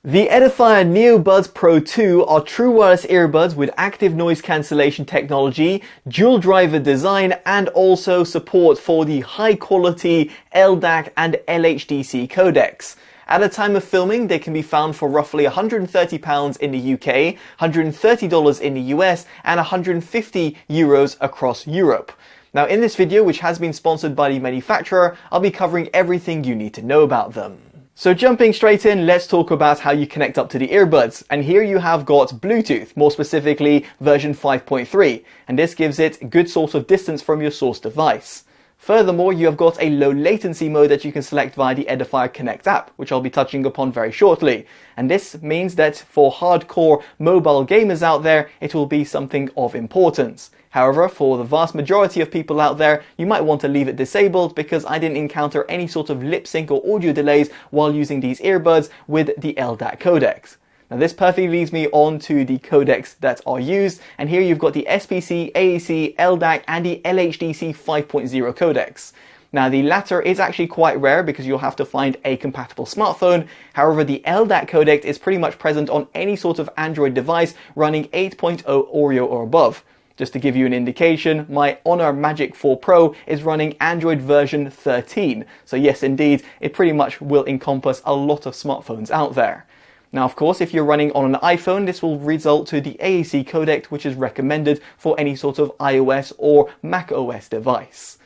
The Edifier NeoBuds Pro 2 are true wireless earbuds with active noise cancellation technology, dual driver design, and also support for the high quality LDAC and LHDC codecs. At the time of filming, they can be found for roughly £130 in the UK, $130 in the US, and €150 across Europe. Now in this video, which has been sponsored by the manufacturer, I'll be covering everything you need to know about them. So jumping straight in, let's talk about how you connect up to the earbuds. And here you have got Bluetooth, more specifically version 5.3, and this gives it a good sort of distance from your source device. Furthermore, you have got a low latency mode that you can select via the Edifier Connect app, which I'll be touching upon very shortly. And this means that for hardcore mobile gamers out there, it will be something of importance. However, for the vast majority of people out there, you might want to leave it disabled because I didn't encounter any sort of lip sync or audio delays while using these earbuds with the LDAC codecs. Now this perfectly leads me on to the codecs that are used, and here you've got the SPC, AAC, LDAC and the LHDC 5.0 codecs. Now the latter is actually quite rare because you'll have to find a compatible smartphone. However, the LDAC codec is pretty much present on any sort of Android device running 8.0 Oreo or above. Just to give you an indication, my Honor Magic 4 Pro is running Android version 13. So yes, indeed, it pretty much will encompass a lot of smartphones out there. Now, of course, if you're running on an iPhone, this will result to the AAC codec, which is recommended for any sort of iOS or macOS device.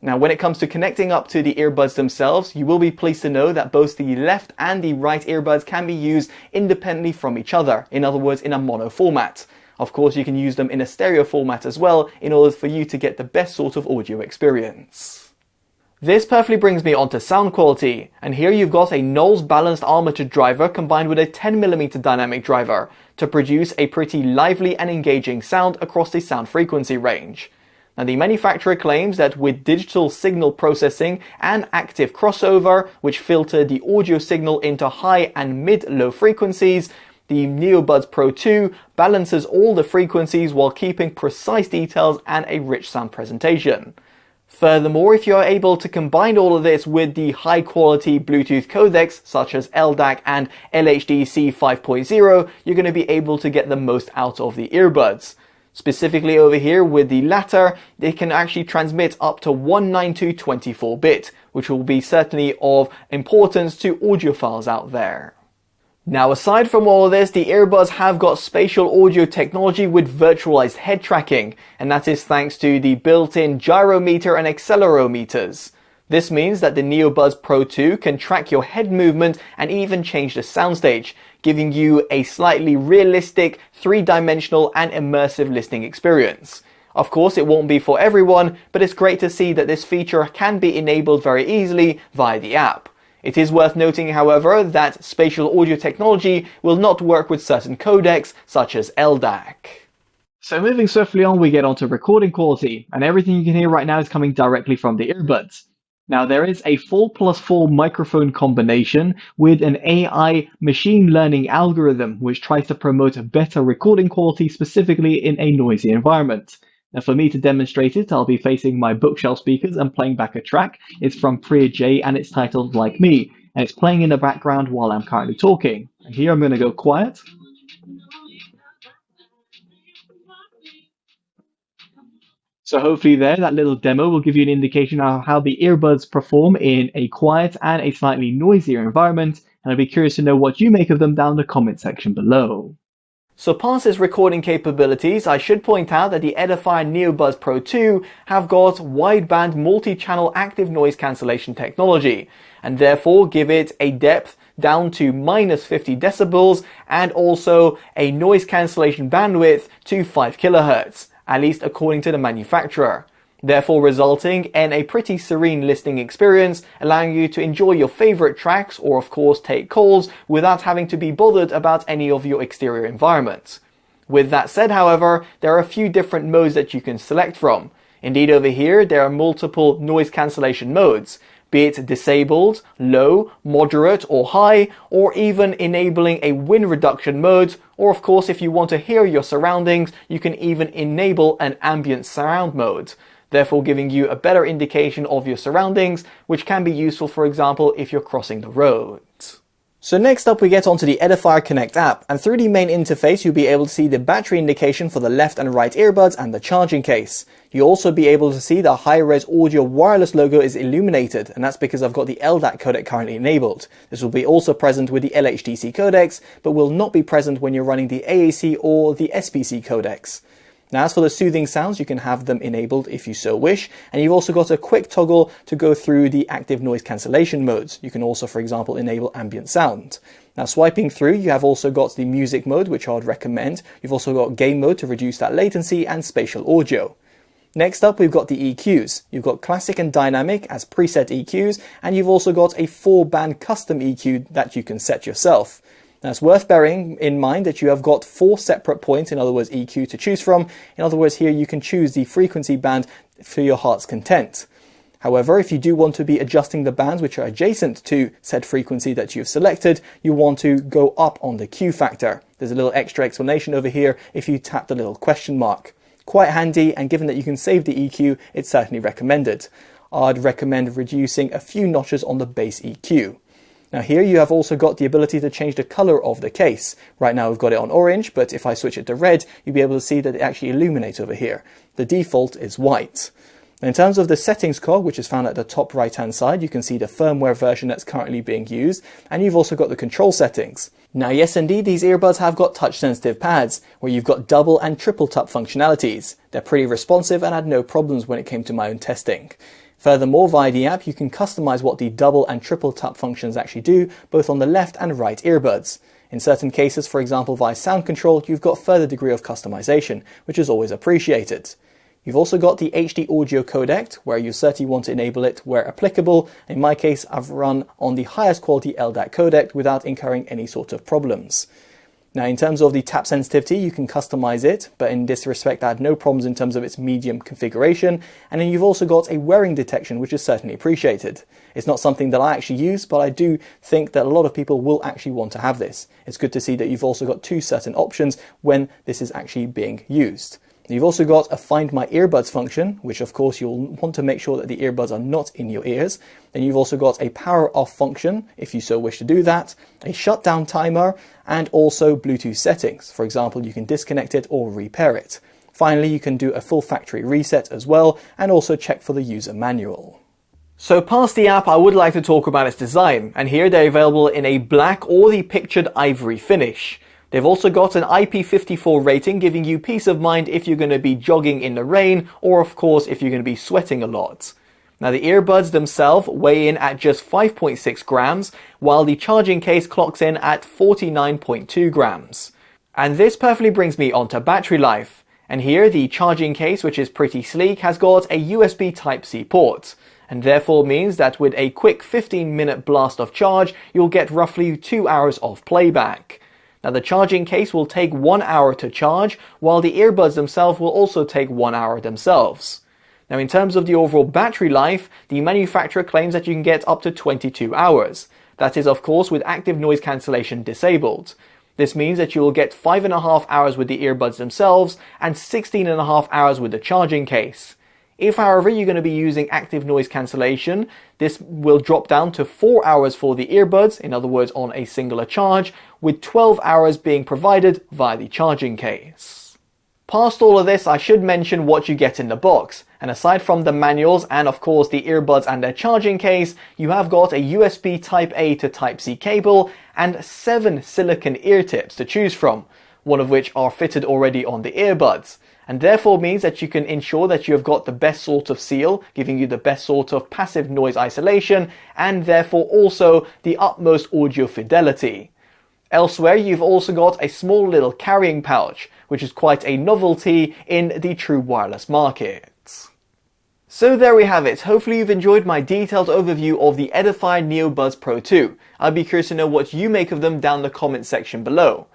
Now, when it comes to connecting up to the earbuds themselves, you will be pleased to know that both the left and the right earbuds can be used independently from each other. In other words, in a mono format. Of course, you can use them in a stereo format as well in order for you to get the best sort of audio experience. This perfectly brings me on to sound quality, and here you've got a Knowles balanced armature driver combined with a 10mm dynamic driver to produce a pretty lively and engaging sound across the sound frequency range. Now the manufacturer claims that with digital signal processing and active crossover, which filter the audio signal into high and mid-low frequencies, the NeoBuds Pro 2 balances all the frequencies while keeping precise details and a rich sound presentation. Furthermore, if you are able to combine all of this with the high quality Bluetooth codecs such as LDAC and LHDC 5.0, you're going to be able to get the most out of the earbuds. Specifically over here with the latter, they can actually transmit up to 192 24-bit, which will be certainly of importance to audiophiles out there. Now, aside from all of this, the earbuds have got spatial audio technology with virtualized head tracking, and that is thanks to the built-in gyrometer and accelerometers. This means that the NeoBuds Pro 2 can track your head movement and even change the soundstage, giving you a slightly realistic, three-dimensional and immersive listening experience. Of course, it won't be for everyone, but it's great to see that this feature can be enabled very easily via the app. It is worth noting, however, that spatial audio technology will not work with certain codecs, such as LDAC. So moving swiftly on, we get onto recording quality, and everything you can hear right now is coming directly from the earbuds. Now, there is a 4+4 microphone combination with an AI machine learning algorithm, which tries to promote better recording quality, specifically in a noisy environment. Now, for me to demonstrate it, I'll be facing my bookshelf speakers and playing back a track. It's from Priya J and it's titled Like Me, and it's playing in the background while I'm currently talking. And here I'm going to go quiet. So hopefully that little demo will give you an indication of how the earbuds perform in a quiet and a slightly noisier environment, and I'd be curious to know what you make of them down in the comment section below. So past its recording capabilities, I should point out that the Edifier NeoBuds Pro 2 have got wideband multi-channel active noise cancellation technology, and therefore give it a depth down to -50 decibels and also a noise cancellation bandwidth to 5 kHz, at least according to the manufacturer. Therefore resulting in a pretty serene listening experience, allowing you to enjoy your favorite tracks or of course take calls without having to be bothered about any of your exterior environments. With that said, however, there are a few different modes that you can select from. Indeed, over here there are multiple noise cancellation modes, be it disabled, low, moderate or high, or even enabling a wind reduction mode, or of course if you want to hear your surroundings, you can even enable an ambient surround mode, therefore giving you a better indication of your surroundings, which can be useful, for example, if you're crossing the road. So next up we get onto the Edifier Connect app, and through the main interface you'll be able to see the battery indication for the left and right earbuds and the charging case. You'll also be able to see the high-res audio wireless logo is illuminated, and that's because I've got the LDAC codec currently enabled. This will be also present with the LHDC codecs, but will not be present when you're running the AAC or the SPC codecs. Now as for the soothing sounds, you can have them enabled if you so wish, and you've also got a quick toggle to go through the active noise cancellation modes. You can also, for example, enable ambient sound. Now swiping through, you have also got the music mode, which I would recommend. You've also got game mode to reduce that latency, and spatial audio. Next up, we've got the EQs. You've got classic and dynamic as preset EQs, and you've also got a 4-band custom EQ that you can set yourself. Now it's worth bearing in mind that you have got 4 separate points, in other words EQ, to choose from. In other words, here you can choose the frequency band for your heart's content. However, if you do want to be adjusting the bands which are adjacent to said frequency that you've selected, you want to go up on the Q factor. There's a little extra explanation over here if you tap the little question mark. Quite handy, and given that you can save the EQ, it's certainly recommended. I'd recommend reducing a few notches on the bass EQ. Now here you have also got the ability to change the color of the case. Right now we've got it on orange, but if I switch it to red, you'll be able to see that it actually illuminates over here. The default is white. Now in terms of the settings cog, which is found at the top right hand side, you can see the firmware version that's currently being used, and you've also got the control settings. Now yes indeed, these earbuds have got touch sensitive pads, where you've got double and triple tap functionalities. They're pretty responsive and had no problems when it came to my own testing. Furthermore, via the app, you can customize what the double and triple tap functions actually do, both on the left and right earbuds. In certain cases, for example via sound control, you've got further degree of customization, which is always appreciated. You've also got the HD audio codec, where you certainly want to enable it where applicable. In my case, I've run on the highest quality LDAC codec without incurring any sort of problems. Now in terms of the tap sensitivity, you can customize it, but in this respect I had no problems in terms of its medium configuration. And then you've also got a wearing detection, which is certainly appreciated. It's not something that I actually use, but I do think that a lot of people will actually want to have this. It's good to see that you've also got 2 certain options when this is actually being used. You've also got a Find My Earbuds function, which of course you'll want to make sure that the earbuds are not in your ears. Then you've also got a power off function, if you so wish to do that, a shutdown timer, and also Bluetooth settings. For example, you can disconnect it or repair it. Finally, you can do a full factory reset as well, and also check for the user manual. So past the app, I would like to talk about its design, and here they're available in a black or the pictured ivory finish. They've also got an IP54 rating, giving you peace of mind if you're going to be jogging in the rain, or of course if you're going to be sweating a lot. Now the earbuds themselves weigh in at just 5.6 grams, while the charging case clocks in at 49.2 grams. And this perfectly brings me onto battery life. And here the charging case, which is pretty sleek, has got a USB Type-C port, and therefore means that with a quick 15-minute blast of charge, you'll get roughly 2 hours of playback. Now the charging case will take 1 hour to charge, while the earbuds themselves will also take 1 hour themselves. Now in terms of the overall battery life, the manufacturer claims that you can get up to 22 hours. That is of course with active noise cancellation disabled. This means that you will get 5.5 hours with the earbuds themselves and 16.5 hours with the charging case. If, however, you're going to be using active noise cancellation, this will drop down to 4 hours for the earbuds, in other words on a singular charge, with 12 hours being provided via the charging case. Past all of this, I should mention what you get in the box, and aside from the manuals and of course the earbuds and their charging case, you have got a USB Type-A to Type-C cable and 7 silicone ear tips to choose from, one of which are fitted already on the earbuds. And therefore means that you can ensure that you have got the best sort of seal, giving you the best sort of passive noise isolation, and therefore also the utmost audio fidelity. Elsewhere, you've also got a small little carrying pouch, which is quite a novelty in the true wireless market. So there we have it. Hopefully you've enjoyed my detailed overview of the Edifier NeoBuds Pro 2. I'd be curious to know what you make of them down in the comment section below.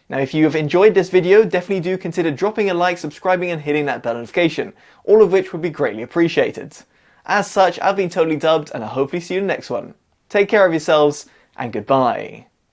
Now if you have enjoyed this video, definitely do consider dropping a like, subscribing and hitting that bell notification, all of which would be greatly appreciated. As such, I've been Totally Dubbed and I'll hopefully see you in the next one. Take care of yourselves and goodbye.